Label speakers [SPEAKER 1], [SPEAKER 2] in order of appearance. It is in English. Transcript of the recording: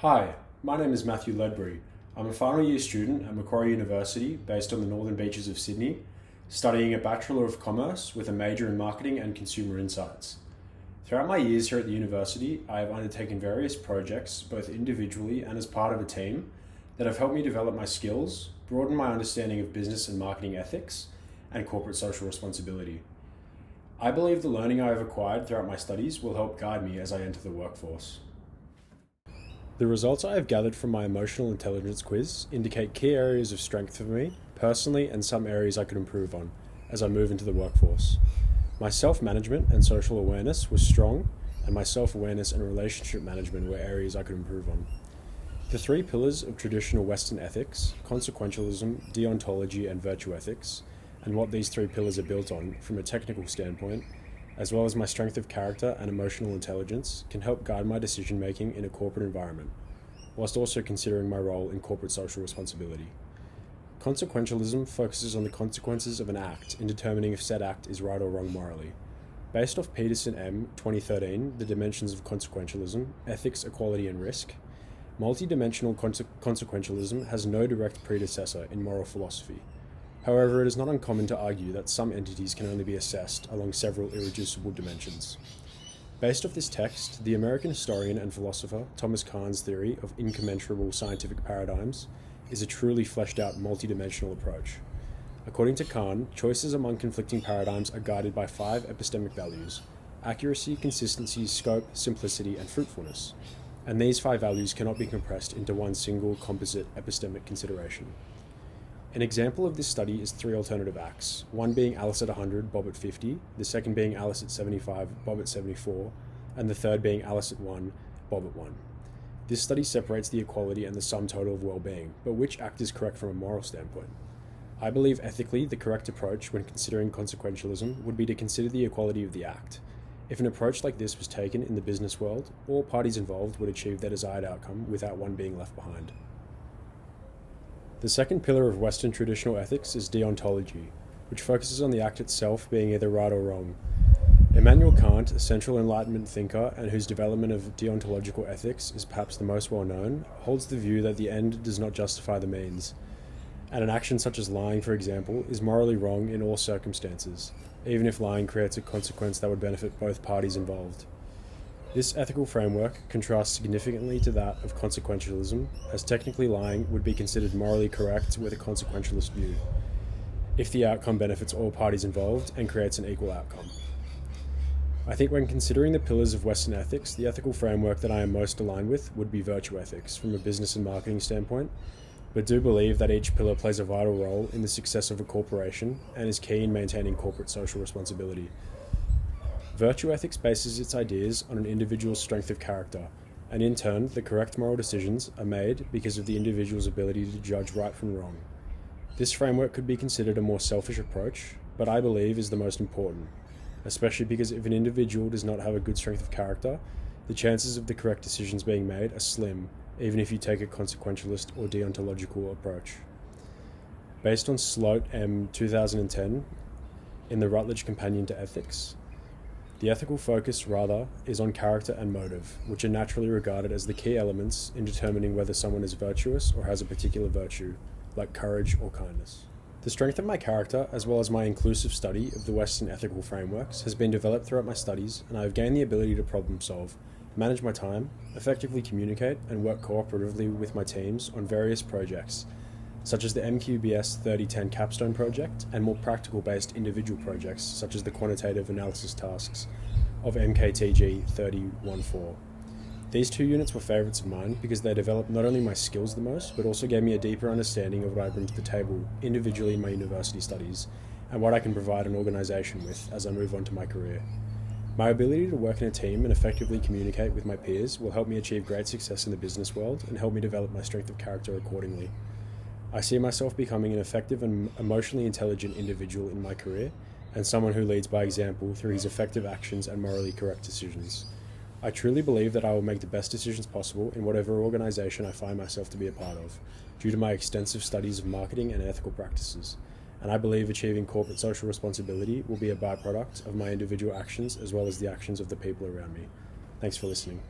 [SPEAKER 1] Hi, my name is Matthew Ledbury. I'm a final year student at Macquarie University based on the northern beaches of Sydney, studying a Bachelor of Commerce with a major in Marketing and Consumer Insights. Throughout my years here at the university, I have undertaken various projects, both individually and as part of a team, that have helped me develop my skills, broaden my understanding of business and marketing ethics, and corporate social responsibility. I believe the learning I have acquired throughout my studies will help guide me as I enter the workforce. The results I have gathered from my emotional intelligence quiz indicate key areas of strength for me, personally, and some areas I could improve on as I move into the workforce. My self-management and social awareness was strong, and my self-awareness and relationship management were areas I could improve on. The three pillars of traditional Western ethics, consequentialism, deontology, and virtue ethics, and what these three pillars are built on from a technical standpoint, as well as my strength of character and emotional intelligence, can help guide my decision-making in a corporate environment, whilst also considering my role in corporate social responsibility. Consequentialism focuses on the consequences of an act in determining if said act is right or wrong morally. Based off Peterson M. 2013, The Dimensions of Consequentialism, Ethics, Equality and Risk, multi-dimensional consequentialism has no direct predecessor in moral philosophy. However, it is not uncommon to argue that some entities can only be assessed along several irreducible dimensions. Based off this text, the American historian and philosopher Thomas Kahn's theory of incommensurable scientific paradigms is a truly fleshed out multidimensional approach. According to Kahn, choices among conflicting paradigms are guided by 5 epistemic values: accuracy, consistency, scope, simplicity, and fruitfulness. And these 5 values cannot be compressed into one single composite epistemic consideration. An example of this study is 3 alternative acts, one being Alice at 100, Bob at 50, the second being Alice at 75, Bob at 74, and the third being Alice at 1, Bob at 1. This study separates the equality and the sum total of well-being, but which act is correct from a moral standpoint? I believe ethically the correct approach when considering consequentialism would be to consider the equality of the act. If an approach like this was taken in the business world, all parties involved would achieve their desired outcome without one being left behind. The second pillar of Western traditional ethics is deontology, which focuses on the act itself being either right or wrong. Immanuel Kant, a central Enlightenment thinker and whose development of deontological ethics is perhaps the most well known, holds the view that the end does not justify the means, and an action such as lying, for example, is morally wrong in all circumstances, even if lying creates a consequence that would benefit both parties involved. This ethical framework contrasts significantly to that of consequentialism, as technically lying would be considered morally correct with a consequentialist view, if the outcome benefits all parties involved and creates an equal outcome. I think when considering the pillars of Western ethics, the ethical framework that I am most aligned with would be virtue ethics from a business and marketing standpoint, but do believe that each pillar plays a vital role in the success of a corporation and is key in maintaining corporate social responsibility. Virtue ethics bases its ideas on an individual's strength of character, and in turn, the correct moral decisions are made because of the individual's ability to judge right from wrong. This framework could be considered a more selfish approach, but I believe is the most important, especially because if an individual does not have a good strength of character, the chances of the correct decisions being made are slim, even if you take a consequentialist or deontological approach. Based on Sloat M. 2010 in the Rutledge Companion to Ethics, the ethical focus, rather, is on character and motive, which are naturally regarded as the key elements in determining whether someone is virtuous or has a particular virtue, like courage or kindness. The strength of my character, as well as my inclusive study of the Western ethical frameworks, has been developed throughout my studies, and I have gained the ability to problem solve, manage my time, effectively communicate, and work cooperatively with my teams on various projects, such as the MKTG3004 capstone project, and more practical-based individual projects, such as the quantitative analysis tasks of MKTG3004. These 2 units were favourites of mine because they developed not only my skills the most, but also gave me a deeper understanding of what I bring to the table individually in my university studies, and what I can provide an organisation with as I move on to my career. My ability to work in a team and effectively communicate with my peers will help me achieve great success in the business world and help me develop my strength of character accordingly. I see myself becoming an effective and emotionally intelligent individual in my career, and someone who leads by example through his effective actions and morally correct decisions. I truly believe that I will make the best decisions possible in whatever organisation I find myself to be a part of, due to my extensive studies of marketing and ethical practices, and I believe achieving corporate social responsibility will be a byproduct of my individual actions as well as the actions of the people around me. Thanks for listening.